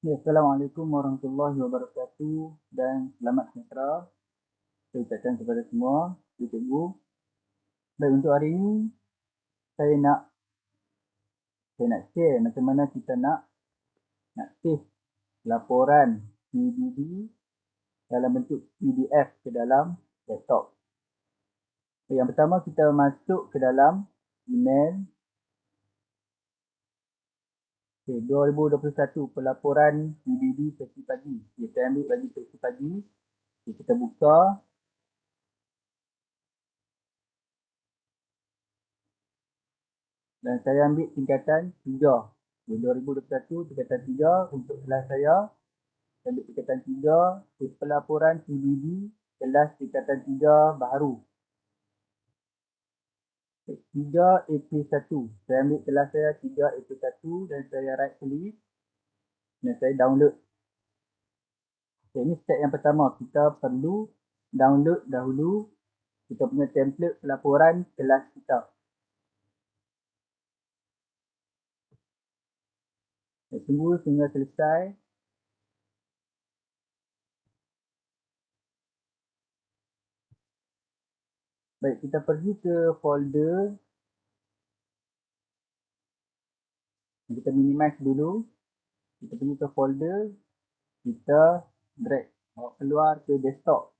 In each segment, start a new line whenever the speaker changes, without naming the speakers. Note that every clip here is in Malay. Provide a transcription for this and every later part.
Ya, Assalamualaikum warahmatullahi wabarakatuh dan selamat sejahtera. Saya ucapkan kepada semua, cikgu. Baik, untuk hari ini saya nak share macam mana kita nak save laporan PBB dalam bentuk PDF ke dalam desktop. Yang pertama kita masuk ke dalam email. 2021 pelaporan PBB sesi pagi. Kita ambil bagi sesi pagi. Kita buka. Dan saya ambil tingkatan 3. 2021 tingkatan 3 untuk kelas saya. Saya ambil tingkatan 3 pelaporan PBB kelas tingkatan 3 baru. 3 AP1. Saya ambil kelas saya 3 AP1 dan saya right klik dan saya download. Okay, ini step yang pertama. Kita perlu download dahulu kita punya template pelaporan kelas kita. Saya tunggu sehingga selesai. Baik, kita pergi ke folder. Kita minimize dulu. Kita pergi ke folder. Kita drag bawa keluar ke desktop.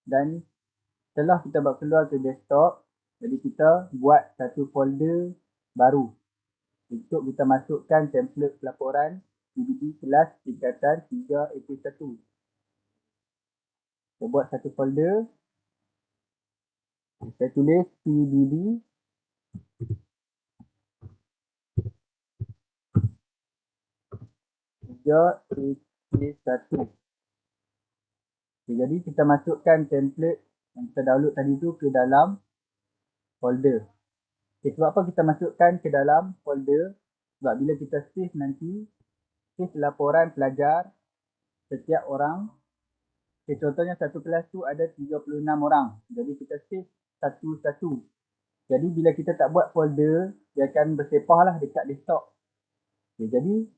Dan setelah kita bawa keluar ke desktop, jadi kita buat satu folder baru. Untuk kita masukkan template pelaporan PBB kelas tingkatan 3 AP1. Kita buat satu folder. Saya tulis PBB 3 AP1. Jadi kita masukkan template yang kita download tadi tu ke dalam folder. Sebab apa kita masukkan ke dalam folder? Sebab bila kita save nanti, save laporan pelajar setiap orang. Contohnya satu kelas tu ada 36 orang. Jadi kita save satu-satu. Jadi bila kita tak buat folder, dia akan bersepah lah dekat desktop. Jadi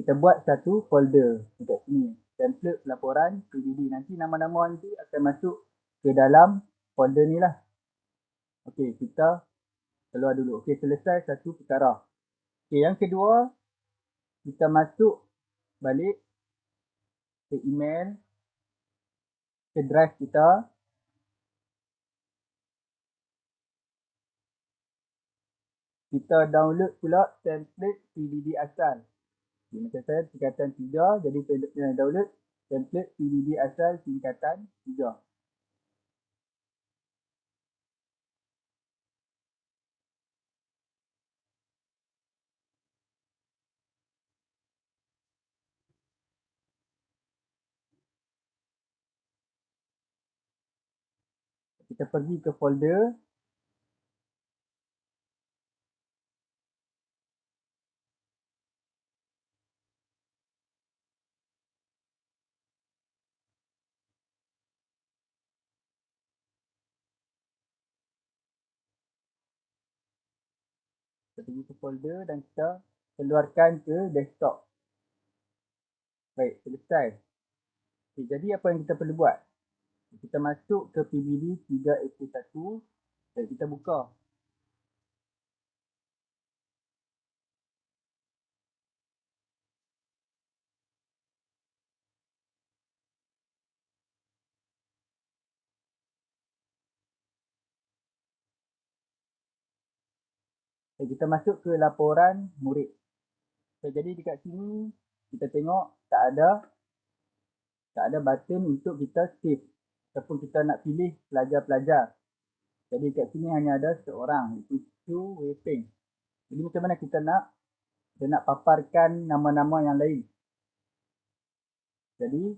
kita buat satu folder dekat sini. Template laporan PBB. Nanti nama-nama nanti akan masuk ke dalam folder ni lah. Okey, kita keluar dulu. Okey, selesai satu perkara. Okey, yang kedua, kita masuk balik ke email, ke drive kita. Kita download pula template PBB asal. Macam saya tingkatan 3, jadi saya download template PBB asal tingkatan 3. Kita pergi ke folder. Kita pergi ke folder dan kita keluarkan ke desktop. Baik, selesai. Okay, jadi apa yang kita perlu buat? Kita masuk ke PBB 3AP1 dan kita buka. Dan kita masuk ke laporan murid. Jadi dekat sini kita tengok tak ada button untuk kita save ataupun kita nak pilih pelajar-pelajar. Jadi kat sini hanya ada seorang, iaitu Chu Wei Peng. Jadi macam mana kita nak paparkan nama-nama yang lain. Jadi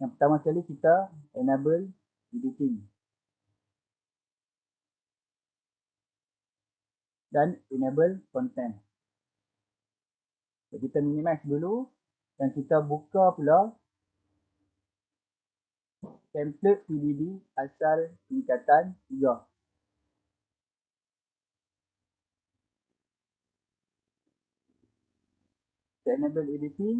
yang pertama sekali kita enable editing dan enable content. Jadi kita minimize dulu dan kita buka pula template PBB asal tingkatan 3. kita enable editing.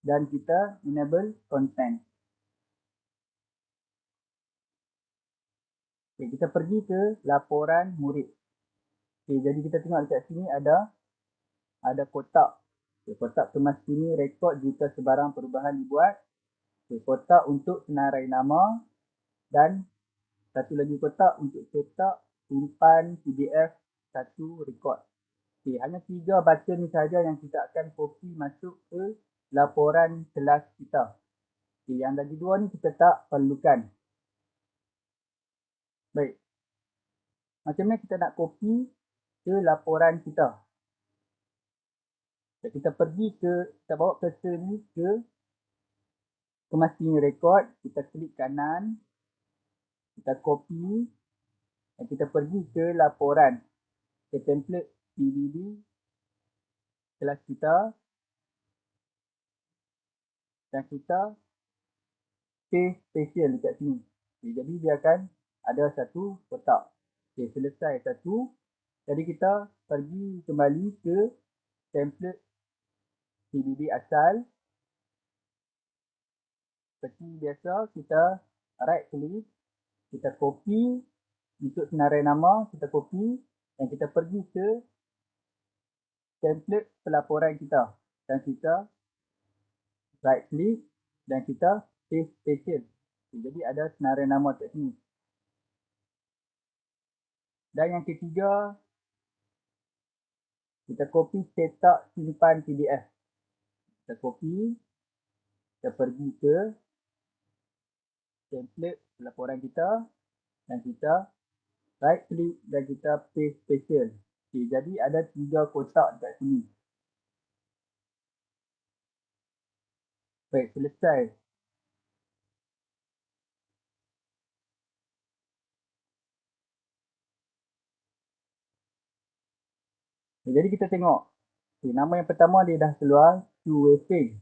Dan kita enable content. Okay, kita pergi ke laporan murid. Okay, jadi kita tengok dekat sini ada kotak. Okay, kotak kemas kini rekod jika sebarang perubahan dibuat. Okay, kotak untuk senarai nama dan satu lagi kotak untuk cetak simpan PDF satu rekod. Okay, hanya 3 button ni saja yang kita akan copy masuk ke laporan kelas kita. Okay, yang lagi 2 ni kita tak perlukan. Baik. Macam mana kita nak copy ke laporan kita? Kita pergi kita bawa cursor ni ke kemas kini rekod, kita klik kanan, kita copy dan kita pergi ke laporan, ke template PDB kelas kita dan kita paste special dekat sini. Okay, jadi dia akan ada satu kotak. Okay, selesai satu. Jadi kita pergi kembali ke template PDB asal. Seperti biasa, kita right click, kita copy untuk senarai nama, kita copy dan kita pergi ke template pelaporan kita dan kita right click dan kita paste special. Jadi ada senarai nama kat sini. Dan yang ketiga, kita copy cetak simpan PDF. Kita copy, kita pergi ke template pelaporan kita dan kita right click dan kita paste special. Okay, jadi ada 3 kotak dekat sini. Baik, selesai. Okay, jadi kita tengok. Okay, nama yang pertama dia dah keluar two-way page.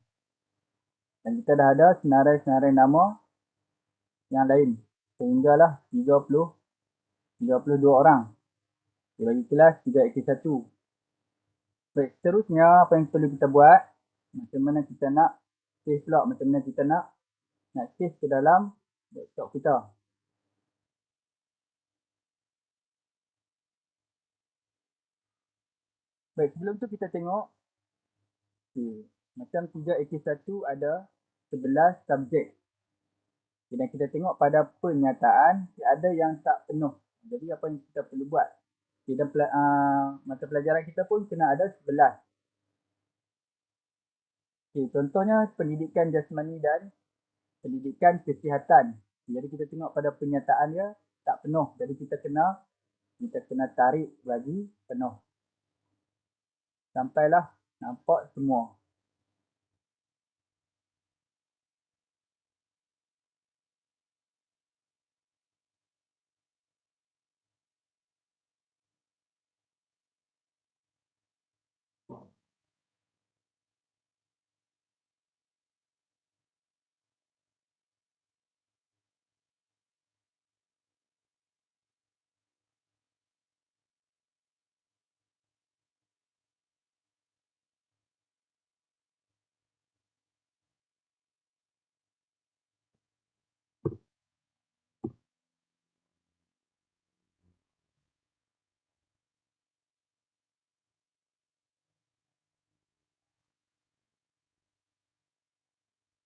Dan kita dah ada senarai-senarai nama yang lain. Sehinggalah 32 orang. Okay, bagi kelas 3X1. Baik, seterusnya apa yang perlu kita buat? Macam mana kita nak save pula? Macam mana kita nak save ke dalam laptop kita? Baik, sebelum tu kita tengok. Okay, macam 3X1 ada 11 subjek. Okay, dan kita tengok pada penyataan ada yang tak penuh. Jadi apa yang kita perlu buat? Okay, dan mata pelajaran kita pun kena ada 11. Okay, contohnya pendidikan jasmani dan pendidikan kesihatan. Jadi kita tengok pada penyataan dia tak penuh. Jadi kita kena tarik bagi penuh. Sampailah nampak semua.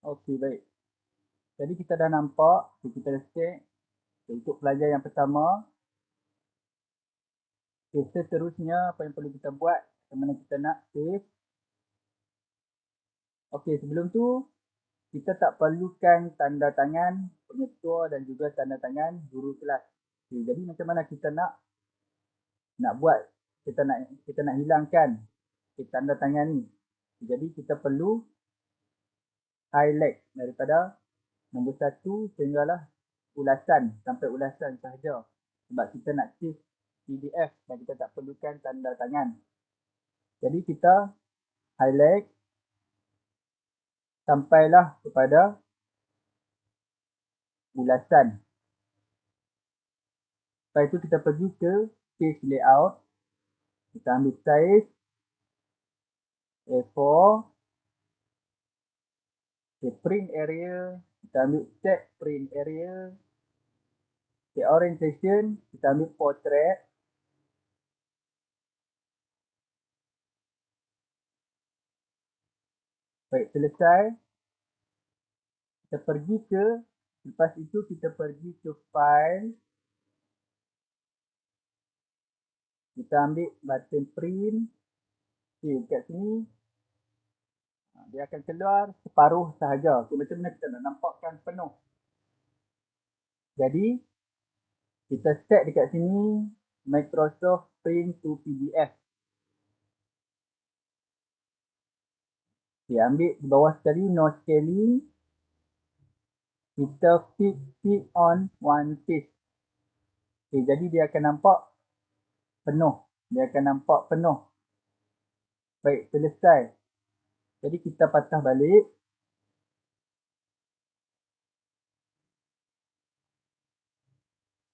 Okey, baik. Jadi kita dah nampak, kita dah check untuk pelajar yang pertama. Okay, seterusnya apa yang perlu kita buat? Macam mana kita nak save? Okey, sebelum tu kita tak perlukan tanda tangan pengetua dan juga tanda tangan guru kelas. Okay, jadi macam mana kita nak buat? Kita nak hilangkan tanda tangan ni. Jadi kita perlu highlight daripada nombor 1 sehinggalah ulasan, sampai ulasan sahaja. Sebab kita nak save PDF dan kita tak perlukan tanda tangan. Jadi kita highlight sampailah kepada ulasan. Lepas itu kita pergi ke page layout. Kita ambil size A4. Okay, print area. Kita ambil set print area. Okay, orientation. Kita ambil portrait. Baik, selesai. Kita pergi ke, lepas itu kita pergi ke file. Kita ambil button print. Okay, kat sini. Dia akan keluar separuh sahaja. Okay, macam mana kita nak nampakkan penuh. Jadi, kita set dekat sini Microsoft Print to PDF. Okay, ambil di bawah sekali no scaling. Kita fit on one page. Okay, jadi dia akan nampak penuh. Dia akan nampak penuh. Baik, selesai. Jadi kita patah balik.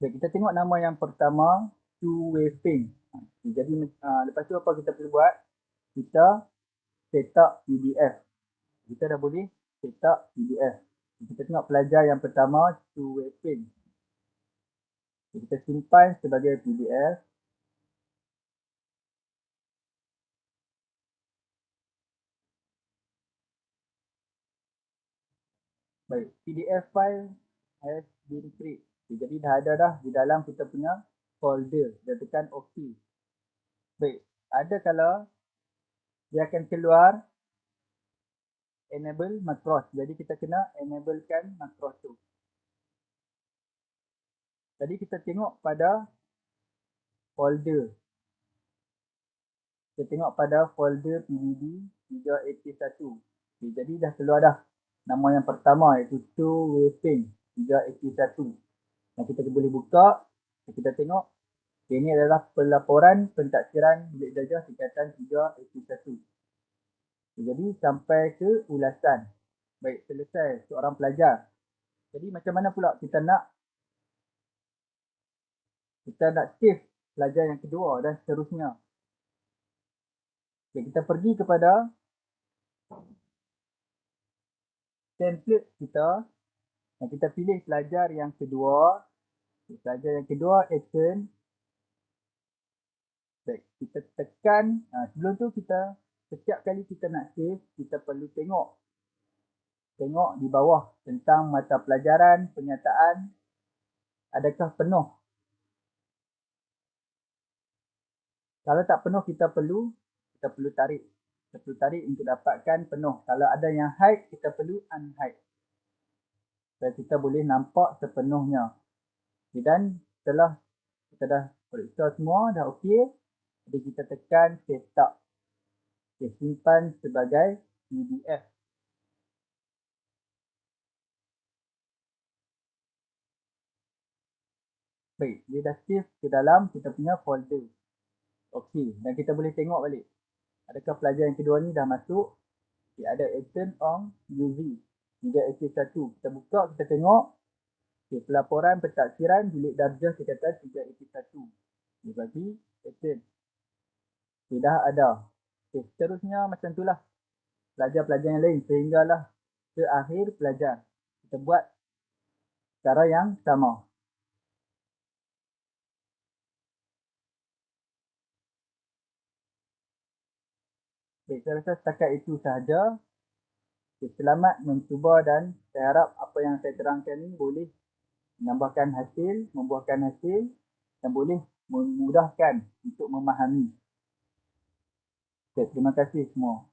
Baik, kita tengok nama yang pertama, two-way paint. Jadi lepas tu apa kita perlu buat? Kita set up PDF. Kita dah boleh set up PDF. Kita tengok pelajar yang pertama, two-way paint. Kita simpan sebagai PDF. Baik, PDF file has been created. Jadi dah ada dah di dalam kita punya folder. Dan tekan OK. Baik, ada kalau dia akan keluar enable macros. Jadi kita kena enablekan macros tu. Jadi kita tengok pada folder. Kita tengok pada folder PBB 381. Okay, jadi dah keluar dah. Nama yang pertama iaitu two-way paint 381. Dan kita boleh buka. Kita tengok. Okay, ini adalah pelaporan pentaksiran bilik darjah tingkatan 381. Okay, jadi sampai ke ulasan. Baik, selesai seorang pelajar. Jadi macam mana pula kita nak save pelajar yang kedua dan seterusnya. Okay, kita pergi kepada template kita dan kita pilih pelajar yang kedua. Pelajar yang kedua action. Baik, kita tekan. Sebelum tu kita setiap kali kita nak save, kita perlu tengok di bawah tentang mata pelajaran, penyataan, adakah penuh. Kalau tak penuh kita perlu tarik. Kita perlu tarik untuk dapatkan penuh. Kalau ada yang hide, kita perlu unhide. Supaya kita boleh nampak sepenuhnya. Dan setelah kita dah periksa semua, dah okey. Jadi kita tekan setup. Okay, simpan sebagai PDF. Baik, dia dah save ke dalam kita punya folder. Okey, dan kita boleh tengok balik. Adakah pelajar yang kedua ni dah masuk? Okay, ada action on UV 381. Kita buka, kita tengok. Okay, pelaporan pentaksiran bilik darjah tingkatan 381. Dia bagi action. Okay, dah ada. Okay, seterusnya macam itulah pelajar-pelajar yang lain sehinggalah ke akhir pelajar. Kita buat cara yang sama. Baik, saya rasa setakat itu sahaja. Selamat mencuba dan saya harap apa yang saya terangkan ini boleh menambahkan hasil, membuahkan hasil dan boleh memudahkan untuk memahami. Okay, terima kasih semua.